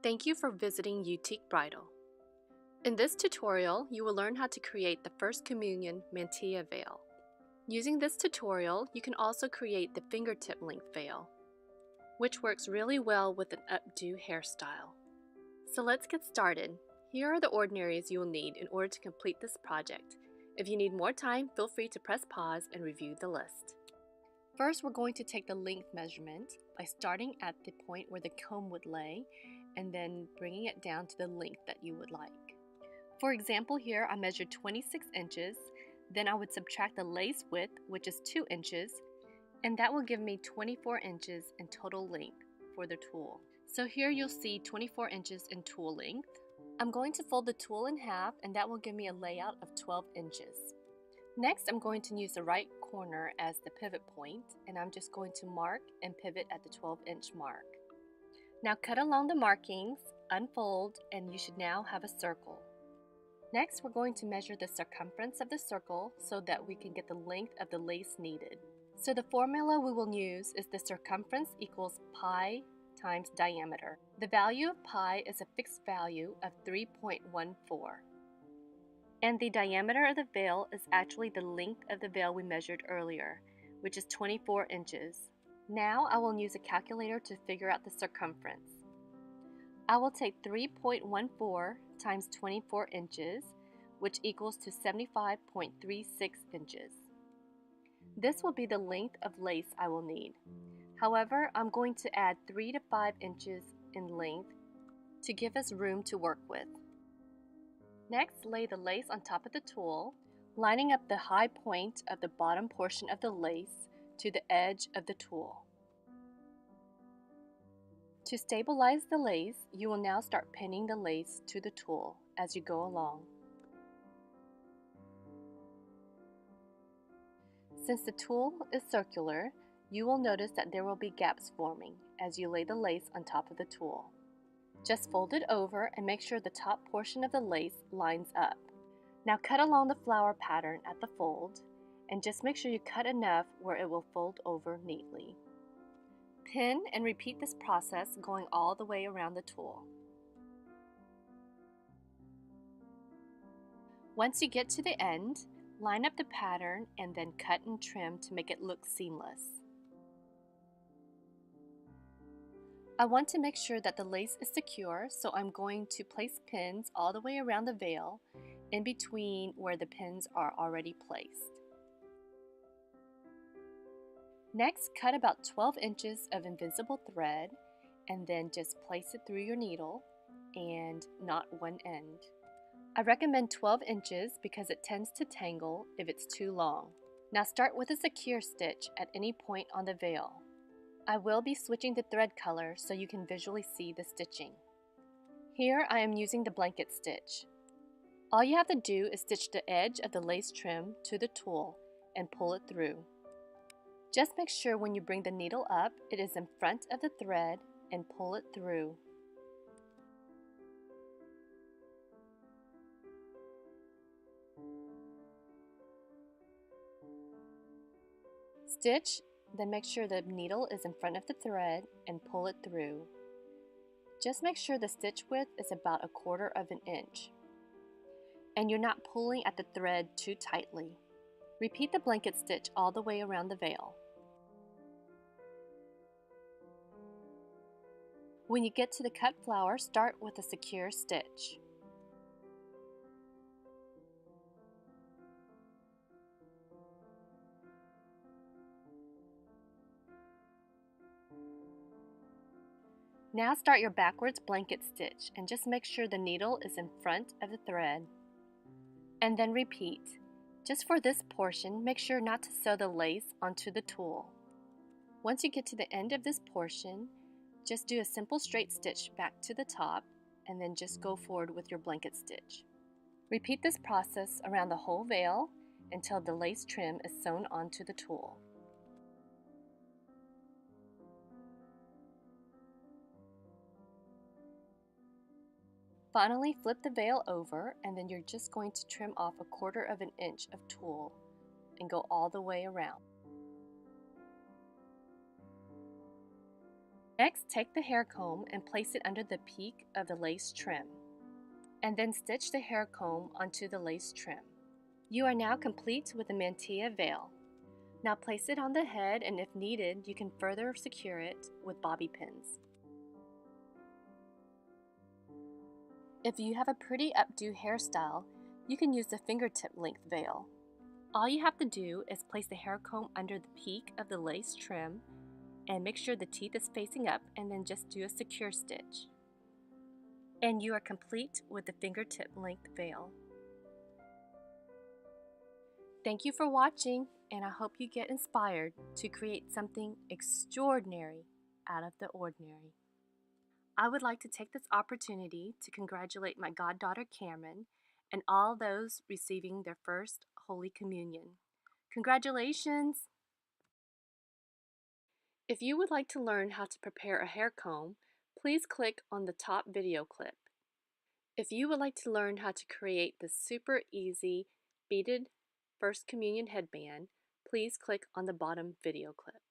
Thank you for visiting Utique Bridal. In this tutorial, you will learn how to create the First Communion Mantilla veil. Using this tutorial, you can also create the fingertip length veil, which works really well with an updo hairstyle. So let's get started. Here are the ordinaries you will need in order to complete this project. If you need more time, feel free to press pause and review the list. First, we're going to take the length measurement by starting at the point where the comb would lay and then bringing it down to the length that you would like. For example, here I measured 26 inches, then I would subtract the lace width, which is 2 inches, and that will give me 24 inches in total length for the tulle. So here you'll see 24 inches in tulle length. I'm going to fold the tulle in half, and that will give me a layout of 12 inches. Next, I'm going to use the right corner as the pivot point, and I'm just going to mark and pivot at the 12-inch mark. Now cut along the markings, unfold, and you should now have a circle. Next, we're going to measure the circumference of the circle so that we can get the length of the lace needed. So the formula we will use is the circumference equals pi times diameter. The value of pi is a fixed value of 3.14. And the diameter of the veil is actually the length of the veil we measured earlier, which is 24 inches. Now I will use a calculator to figure out the circumference. I will take 3.14 times 24 inches, which equals to 75.36 inches. This will be the length of lace I will need. However, I'm going to add 3 to 5 inches in length to give us room to work with. Next, lay the lace on top of the tulle, lining up the high point of the bottom portion of the lace to the edge of the tulle. To stabilize the lace, you will now start pinning the lace to the tulle as you go along. Since the tulle is circular, you will notice that there will be gaps forming as you lay the lace on top of the tulle. Just fold it over and make sure the top portion of the lace lines up. Now cut along the flower pattern at the fold, and just make sure you cut enough where it will fold over neatly. Pin and repeat this process going all the way around the tulle. Once you get to the end, line up the pattern and then cut and trim to make it look seamless. I want to make sure that the lace is secure, so I'm going to place pins all the way around the veil in between where the pins are already placed. Next, cut about 12 inches of invisible thread and then just place it through your needle and knot one end. I recommend 12 inches because it tends to tangle if it's too long. Now start with a secure stitch at any point on the veil. I will be switching the thread color so you can visually see the stitching. Here I am using the blanket stitch. All you have to do is stitch the edge of the lace trim to the tulle and pull it through. Just make sure when you bring the needle up, it is in front of the thread and pull it through. Stitch, then make sure the needle is in front of the thread and pull it through. Just make sure the stitch width is about 1/4 of an inch. And you're not pulling at the thread too tightly. Repeat the blanket stitch all the way around the veil. When you get to the cut flower, start with a secure stitch. Now start your backwards blanket stitch and just make sure the needle is in front of the thread. And then repeat. Just for this portion, make sure not to sew the lace onto the tulle. Once you get to the end of this portion, just do a simple straight stitch back to the top and then just go forward with your blanket stitch. Repeat this process around the whole veil until the lace trim is sewn onto the tulle. Finally, flip the veil over and then you're just going to trim off 1/4 of an inch of tulle and go all the way around. Next, take the hair comb and place it under the peak of the lace trim, and then stitch the hair comb onto the lace trim. You are now complete with the mantilla veil. Now place it on the head, and if needed, you can further secure it with bobby pins. If you have a pretty updo hairstyle, you can use the fingertip length veil. All you have to do is place the hair comb under the peak of the lace trim and make sure the teeth is facing up, and then just do a secure stitch. And you are complete with the fingertip length veil. Thank you for watching, and I hope you get inspired to create something extraordinary out of the ordinary. I would like to take this opportunity to congratulate my goddaughter Cameron and all those receiving their first Holy Communion. Congratulations! If you would like to learn how to prepare a hair comb, please click on the top video clip. If you would like to learn how to create the super easy beaded First Communion headband, please click on the bottom video clip.